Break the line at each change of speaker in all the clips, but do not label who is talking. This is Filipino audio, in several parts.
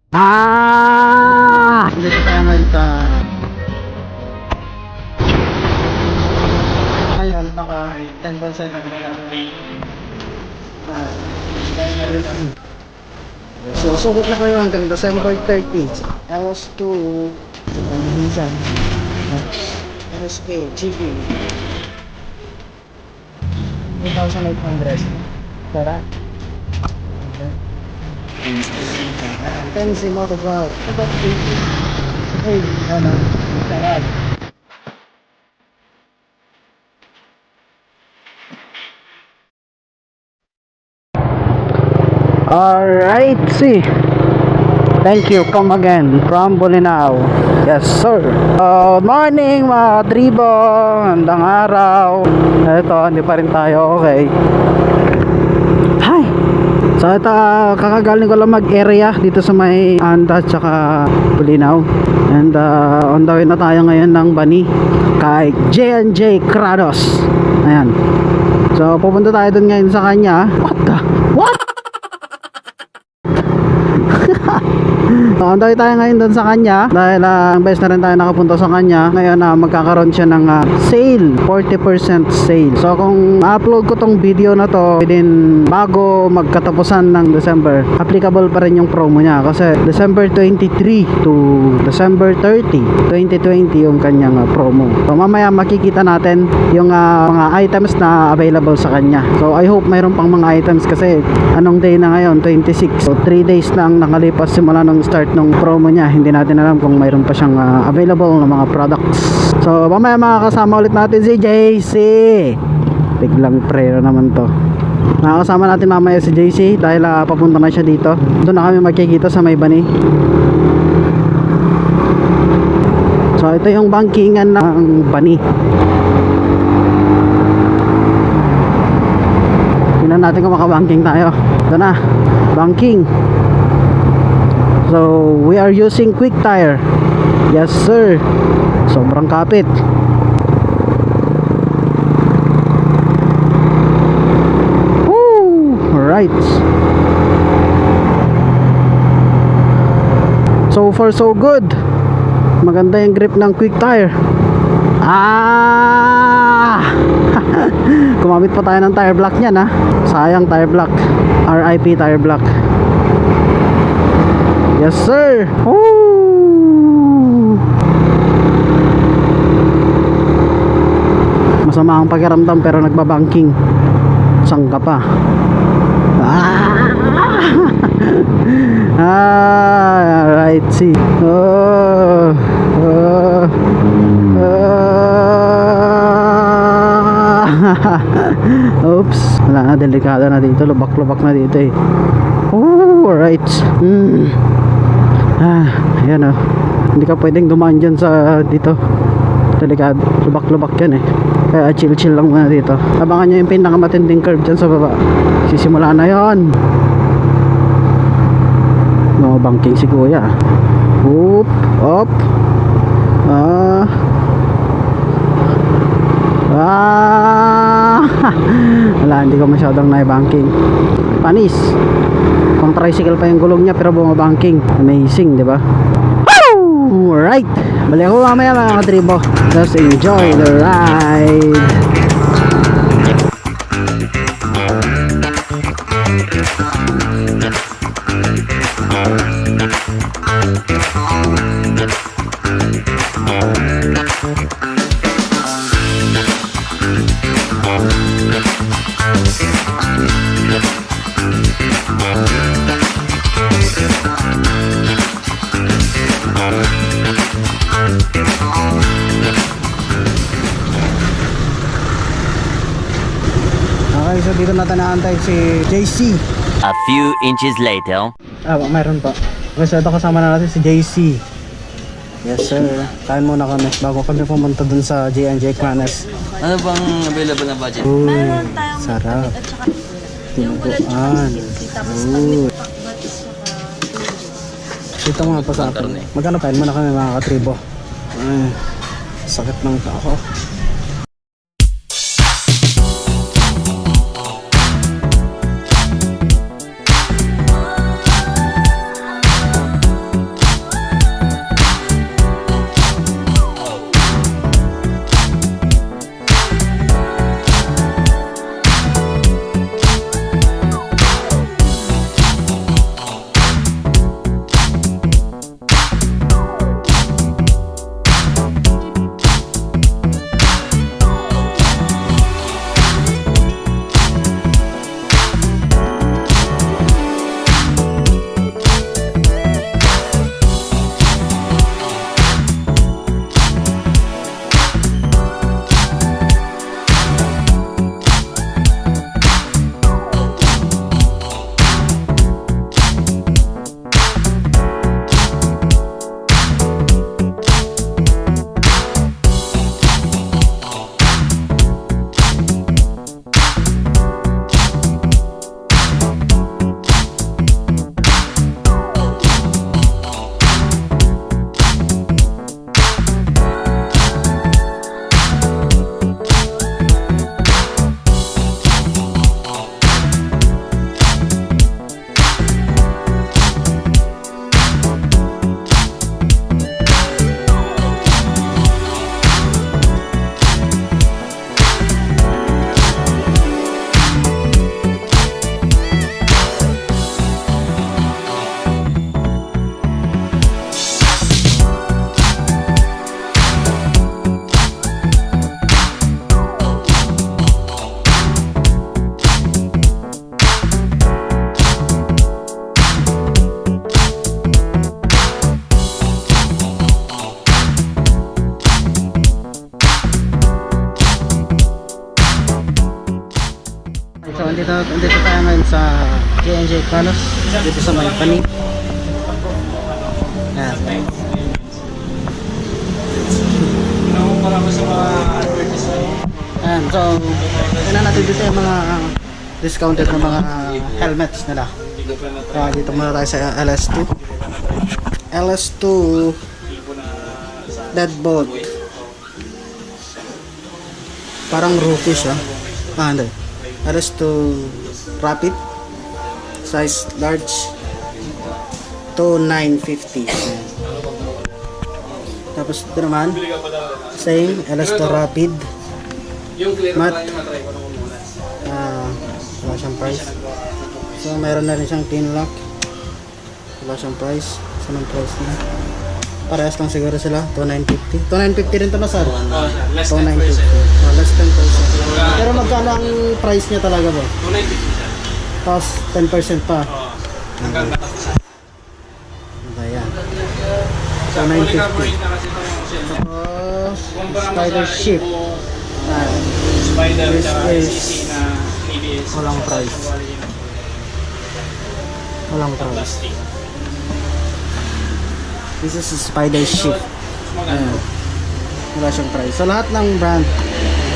Dito tayo ngayon sa ayun, naka 10% na ginagawa. So, sugot na kayo hanggang December 30. LS2 minsan LSK GB 2,800. Tara. Tensi Moto Vlog. Hey, ano? Tara. Alright, see. Thank you, come again from Bolinao. Yes, sir. Good morning mga tribo. Handang araw. Ito, hindi pa rin tayo, okay. Hi. So ito, kakagaling ko lang mag-area dito sa may Anda tsaka Bolinao. And on the way na tayo ngayon ng Bani kay J&J Kratos. Ayan. So pupunta tayo dun ngayon sa kanya. What? So, anday tayo ngayon doon sa kanya dahil best na rin tayo nakapunta sa kanya. Ngayon magkakaroon siya ng sale, 40% sale. So kung upload ko tong video na to within bago magkatapusan ng December, applicable pa rin yung promo niya kasi December 23 to December 30, 2020 yung kanyang promo. So mamaya makikita natin yung mga items na available sa kanya. So I hope mayroon pang mga items kasi anong day na ngayon? 26. So 3 days na ang nakalipas simula nung start ng promo niya. Hindi natin alam kung mayroon pa siyang available na mga products. So mamaya makakasama ulit natin si JC. Biglang prayer naman to. Makakasama natin mamaya si JC dahil papunta na siya dito. Doon na kami magkikita sa may Bani. So ito yung bankingan ng Bani. Tingnan natin kung makabanking tayo. Ito na, banking. So we are using Quick Tire. Yes sir. Sobrang kapit. Woo! Alright. So far so good. Maganda yung grip ng Quick Tire. Kumamit pa tayo ng tire block niyan ha. Sayang tire block. RIP tire block. Yes sir. Woo! Masama ang pakiramdam pero nagbabanking. Saan ka pa? Alright, see. Oops, wala na, delikado na dito. Lubak-lubak na dito eh. Alright. Ayan o. Hindi ka pwedeng dumaan dyan sa dito. Delikado, lubak-lubak yan eh. Kaya chill-chill lang muna dito. Abangan nyo yung pinakamatinding curve dyan sa baba. Sisimula na yon. Mga banking si kuya. Oop, op. Wala, hindi ko masyadong naibanking. Panis. Kung tricycle pa yung gulong niya pero bumabangking. Amazing, di ba? Alright, balik ako mamaya mga katribo. Just enjoy the ride. Okay, so dito natin naantay si JC.
A few inches later.
Mayroon pa. Okay, so ito kasama na natin si JC. Yes sir. Kain muna kami bago kami pumunta dun sa J&J Kratos.
Ano bang available na budget?
Meron tayong
sarap.
at saka
Tinuguan. Dito mga pasapin. Magkano kain muna kami mga katribo. Sakit ng ako. andito tayo ngayon sa J&J Palos dito sa Maypani. Yan. Yan, so tingnan natin dito yung mga discounted na mga helmets nila. Dito muna tayo sa LS2 Deadbolt. Parang rookie siya. Hindi. LS2 Rapid size large to 950. Tapos ito naman same LS2 Rapid matte. Wala siyang price. So meron na rin siyang tin lock. Wala siyang price. Saan ang price niya? Parehas lang siguro sila. 2,950. 2,950 rin ito na sir. 2,950. Less 10%. Pero magkano ang price niya talaga ba?
2,950 siya.
Tapos 10% pa.
Hanggang nakapisa.
Ayan.
Sa
2,950.
polycarbonate na kasi itong shell niya.
Tapos
Kumpara mo
Spider
sa
Ship.
Ibo,
Ayan.
Spider,
This
tsaka
is
CC na ABS.
walang price. Walang price.
Plastic.
This is Spider Ship.
Maganda.
Ayan. Wala siyang price. So lahat ng brand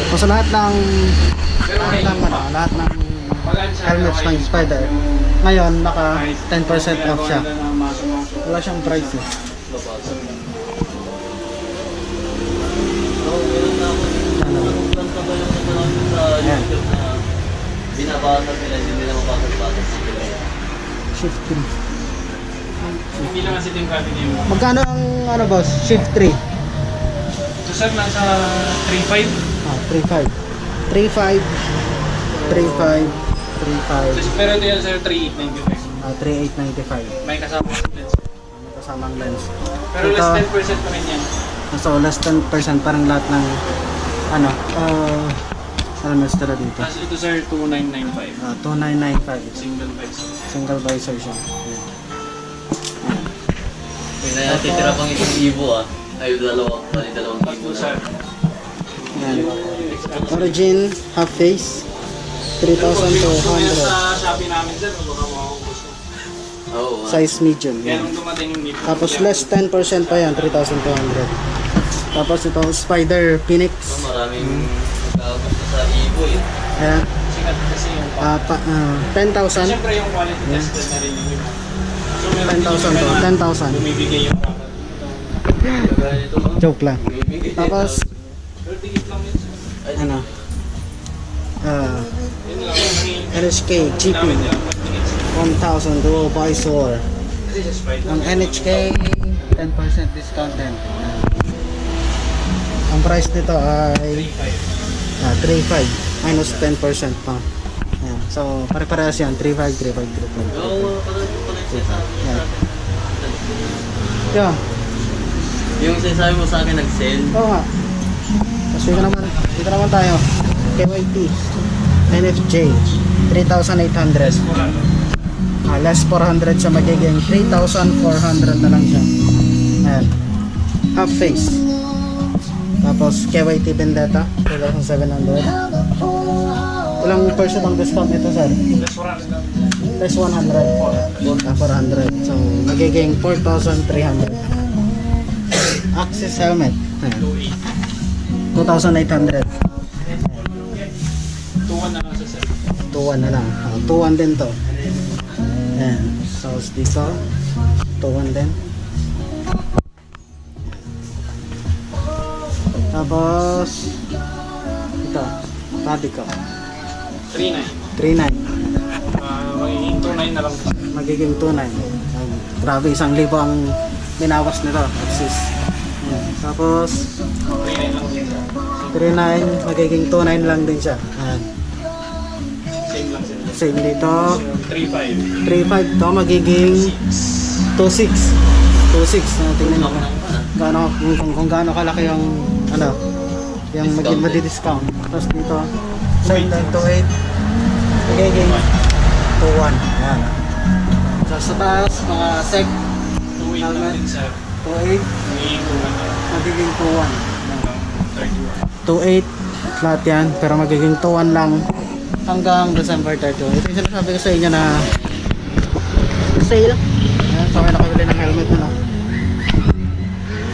o sa lahat ng lahat ng helmets ng Spider ngayon naka 10% off siya. Wala siyang price eh. Ano? Ayan.
Binabasag nila, hindi nila mabasag-basag sa nila.
Shift 3.
Hindi lang kasi yung cabin yung...
Magkano ang ano boss? Shift 3.
So sir, nasa 3.5.
3.5. 3.5. 3.5. 3.5.
Pero ito yan sir, 3.895.
3.895.
May kasama sa lens.
May kasamang lens.
Pero
Ito,
less 10% pa rin yan.
so less 10% parang lahat ng ano helmets tala dito.
Tapos ito sir, 2.995.
2.995.
Single visor.
Single visor siya. Ayan.
Kaya natitira pang isang Ibo ay dalawang Ibo
Tapos sir,
na.
Ayan. Origin half face 3,200.
sa Shopee namin sir, baka makaubos na.
Oo.
Size medium.
Kaya
Ayan.
nung dumating yung dito.
Tapos less 10% pa yan 3,200. Tapos ito Spider Phoenix.
Maraming nagkagusto sa Ibo eh.
Ayan.
Sikat kasi yung
10,000.
Siyempre yung quality
Yeah.
tested na rin yung iba. So meron
10,000
din
to.
yung naman
10,000.
bumibigay yung
Kagaya ito.
Joke lang. Tapos
Pero tigit lang yun sir.
ano
Yun lang yung
LHK GP
namin nilang tigit sir.
1,000 dual visor.
Kasi sa Spider.
Ang NHK 10% discount din. Ang price nito ay 3,500 minus 10% pa. Ayan. So pare-parehas yan 3,500, 3,500, 3,500.
Oo, pala siya sa akin.
Yan. Yeah.
Yung sinasabi mo sa akin nag-sell.
Oo nga. Tapos dito naman tayo. KYT NFJ 3,800. Less 400 siya magiging 3,400 na lang siya. Ayan. Half face. Tapos KYT Vendetta 2,700. Ilang percent ang discount nito sir? Less 100. 400. So magiging 4,300. Axis helmet. Ayan. 2,800.
2-1 na lang sa sir.
2-1 na lang. 2-1 din to. Ayan. So dito 2-1 din. Tapos ito Radical
3.9.
3.9.
Magiging 2.9 na lang sir.
Magiging 2.9. Grabe 1,000 ang binawas nito. Axis. Ayan. Tapos
3.9 lang din sir.
3.9 magiging 2.9 lang din siya. Ayan.
Same lang sir.
Same dito.
3.5.
3.5 to magiging 2.6. 2.6 na tingnan mo gaano kung gaano kalaki yung ano yung maging madi-discount. Tapos dito side lang 2.8 magiging 2.1. Ayan. So sa taas mga sec
2.8 lang din sir.
2.8
Magiging 2.1 na lang.
magiging 2.1.
Hanggang 31.
2.8 lahat yan pero magiging 2.1 lang hanggang December 31. Ito yung sinasabi ko sa inyo na sale. Ayan, so may nakabili ng helmet na.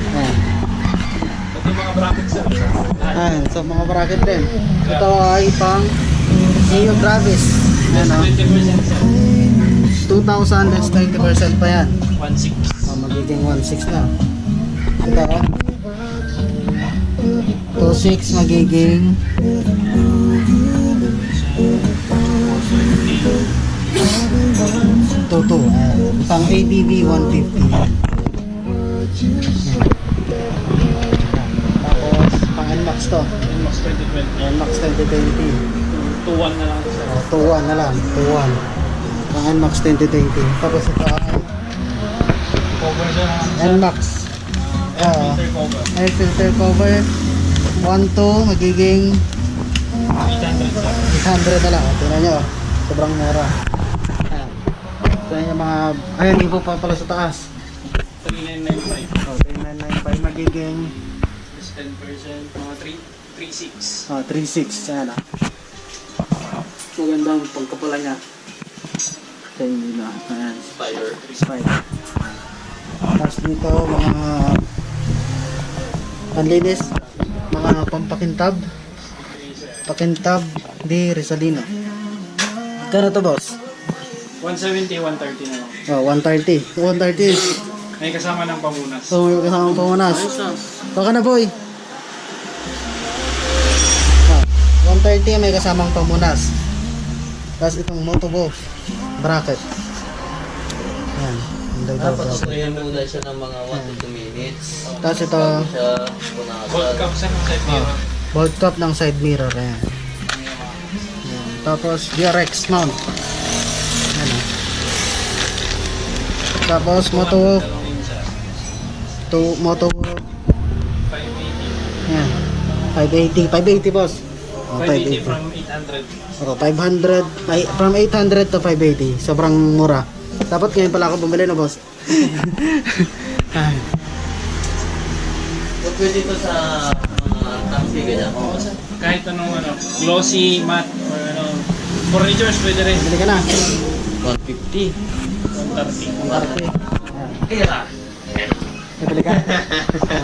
Ayan.
Ito yung mga brackets sir.
Ayan, so mga bracket din. Ito ay pang Neo Travis. Ayan, oh.
20% sir.
2,000 less 20% pa yan.
1.6.
Magiging 1.6 na. Ito, 2.6 magiging 2.2. Pang ABB 150. Tapos pang NMAX to.
Max 2020.
NMAX 2020.
2.1 na lang sir.
2.1 na lang. 2.1. Pang NMAX 2020. Tapos ito ay
Cover siya naman sir.
NMAX.
Filter cover.
Air filter cover 1.2 magiging
800 sir.
800 na lang. Tingnan nyo, sobrang mura. Ayan. Tingnan nyo mga, ayun, ipo pa pala sa taas.
3995.
Oh, 3995 magiging
Plus 10%. Mga 3.6.
3.6. Ayan ah. Maganda ang pagkapala niya. Ito yung nila. Ayan.
Spider.
Spider. Tapos dito mga panlinis, mga pampakintab, pakintab di Rizalino. Kano to boss?
170, 130 na lang.
Oh, 130. 130.
May kasama ng pamunas.
So may kasamang pamunas. Baka na boy. 130 may kasamang pamunas. Tapos itong motobo bracket. Yan.
Dapat sprayan muna siya ng mga 1 to 2 minutes.
Tapos ito
Bago siya
Gold
punasan.
cup sa ng side mirror.
bolt cap ng side mirror. Ayan. Tapos DRX mount. Ayan. Oh. Tapos moto moto
580.
ayan. 580 boss. Oh,
580
580.
from 800.
Oh, 500 from 800 to 580. Sobrang mura. Dapat ngayon pala ako bumili na boss. Ay.
So, pwede ito sa mga taxi ganyan.
Kahit anong ano, glossy, matte, or ano, furnitures pwede rin.
Bili ka na.
150.
130.
Ayan.
Kaya
Bili ka.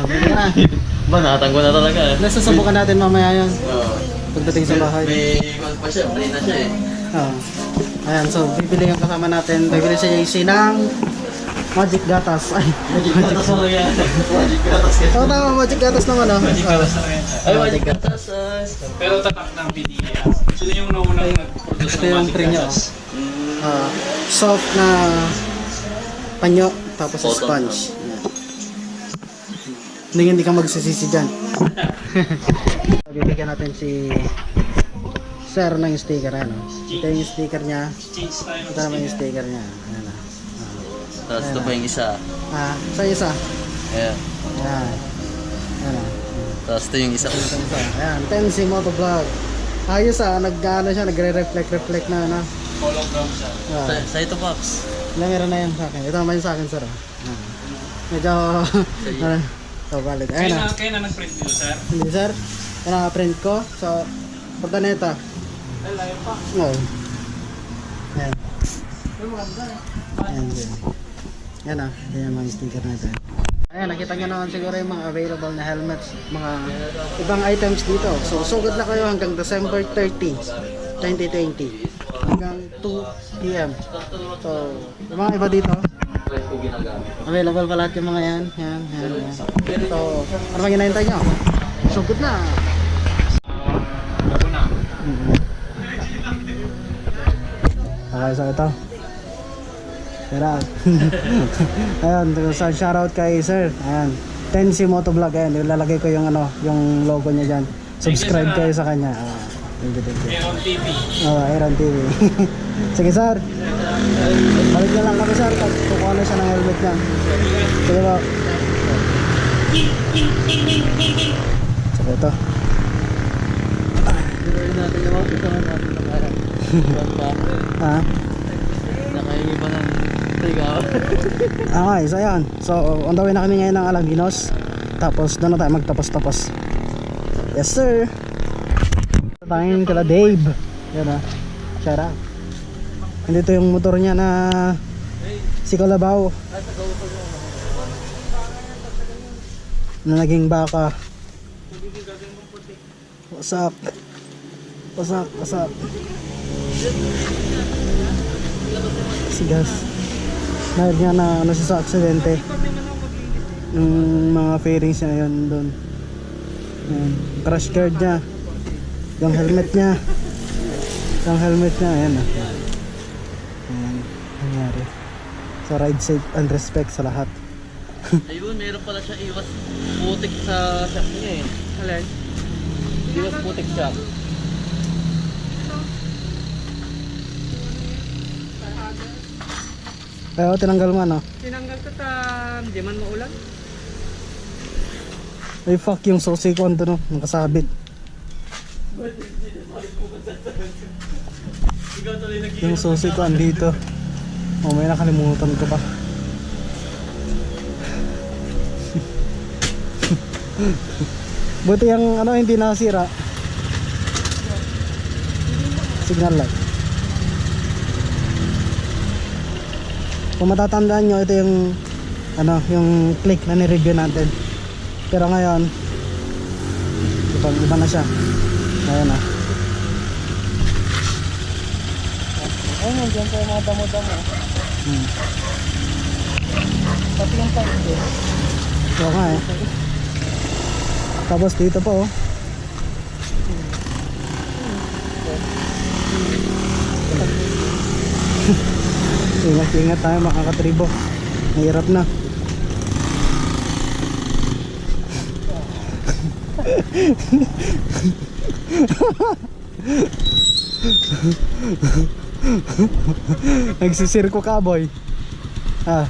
Bili ka na.
ba, natanggo na talaga eh.
Nasusubukan natin mamaya yan.
Oo.
Pagdating sa bahay.
May gold pa siya, play na siya eh.
Ayan, so bibili yung kasama natin. Bibili siya JC ng Magic Gatas. Ay,
Magic gatas mo yan. Magic gatas ka.
Oo, tama, Magic Gatas naman oh.
Magic gatas na rin siya.
Ay, magic gatas.
Pero tatak ng PDA. Sila yung naunang nag-produce
Ito
ng
yung
magic
pre niya,
gatas.
Soft na panyo, tapos
Cotton.
sponge. Ayan. Hindi ka magsisisi dyan. Bibigyan natin si Sir ng sticker. Ano? Ito yung sticker niya.
Change tayo ng
Ito naman yung
sticker.
sticker niya. Ayan na.
Tapos ito pa yung isa.
Sa isa.
Ayan.
Ayan. Ayan na.
Tapos ito yung isa.
Sa isa. Ayan. Tensi Motovlog. Ayos nag-ano siya, nagre-reflect na ano.
Hologram siya.
Sa ito, Pops.
Ilang meron na yan sa akin. Ito naman yung sa akin, sir. Medyo balik. Ayan na.
Kaya na nag-print nyo, sir?
Hindi, sir. Yan ang print ko. So, punta na ito.
Ay, layo pa.
No. Ayan. Ayan. Yan na. Yan ang mga sticker natin. Ayan, nakita nyo naman siguro yung mga available na helmets. Mga ibang items dito. So, sugod na kayo hanggang December 30, 2020. Hanggang 2 p.m. So, yung mga iba dito,
Ko ginagamit.
available pa lahat yung mga yan. Yan. So, ano bang hinahintay nyo? Sugod na.
Bago na.
Okay, so ito. Tara. Ayan, so shoutout kay sir. Ayan. Tensi Motovlog. Ayan, nilalagay ko yung ano, yung logo niya dyan. Subscribe kayo sa kanya. Thank you.
Aeron TV.
Aeron TV. Sige sir. Balik na lang kami sir. Kukuha na siya ng helmet niya. Sige po. So ito.
Gawin natin yung mga kasama natin ng araw.
Ha?
Nakahingi pa ng tigaw.
Okay, so ayan. So on the way na kami ngayon ng Alaminos. Tapos doon na tayo magtapos-tapos. Yes sir. Tayong kala Dave. Yan ah. Shout out. Andito yung motor niya na si Kalabaw. Na naging baka. Wasak. Sigas. Dahil nga na ano siya sa aksidente. Yung mga fairings niya yun doon. Ayan. Crash guard niya. Yung helmet niya. Ayan ah. Ayan. Nangyari. So ride safe and respect sa lahat.
Ayun, meron pala siya iwas putik sa shock niya eh.
Alin?
Iwas putik shock.
Kaya tinanggal mo ano?
Tinanggal ko di man maulan.
Ay fuck yung susi ko ando no, nakasabit. Yung susi ko andito. Oh, may nakalimutan ko pa. Buti yung ano hindi nasira. Signal light. Kung matatandaan nyo, ito yung ano, yung click na ni-review natin. Pero ngayon iba na siya. Ayan na. Ayun, dyan pa yung mga damo-damo. Pati yung tanke. Oo nga eh. Tapos dito pa oh. Ingat tayo mga katribo. Mahirap na. Nagsisirko ka boy. Ah.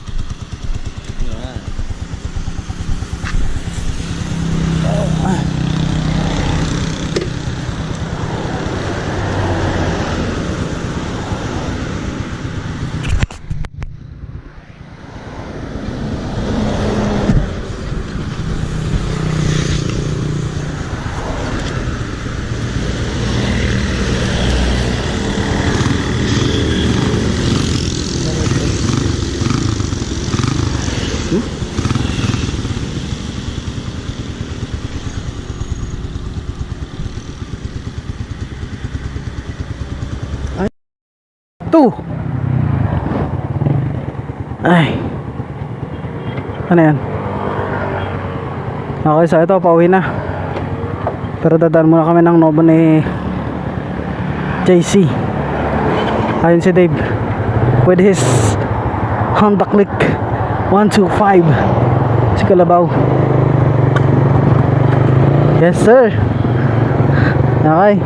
Two. Ay. Ano yan? Okay, so ito pauwi na. Pero dadaan muna kami ng Novo ni JC. Ayun si Dave with his Honda Click 125. Si Kalabaw. Yes sir. Okay.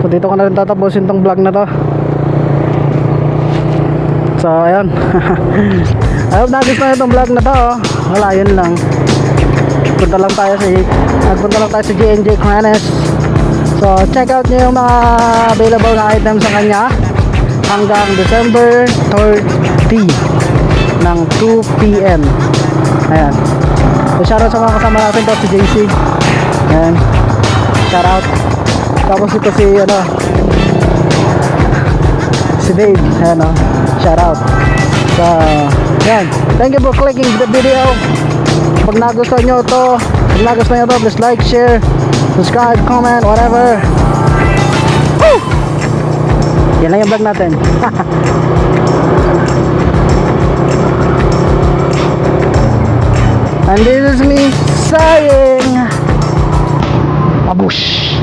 So dito ko na rin tatapusin tong vlog na to. So ayun. I hope nagustuhan itong vlog na to oh. Wala, yun lang. Nagpunta lang tayo sa J&J Juanes. So check out nyo yung mga available na items sa kanya hanggang December 30 ng 2 PM. Ayan. So shoutout sa mga kasama natin to, si JC. Ayan. Shoutout. Tapos ito si ano, si Dave. Ayan o. Shoutout. So yan. Thank you for clicking the video. Pag nagustuhan nyo to, please like, share, subscribe, comment, whatever. Woo! Yan lang yung vlog natin. And this is me saying, babush.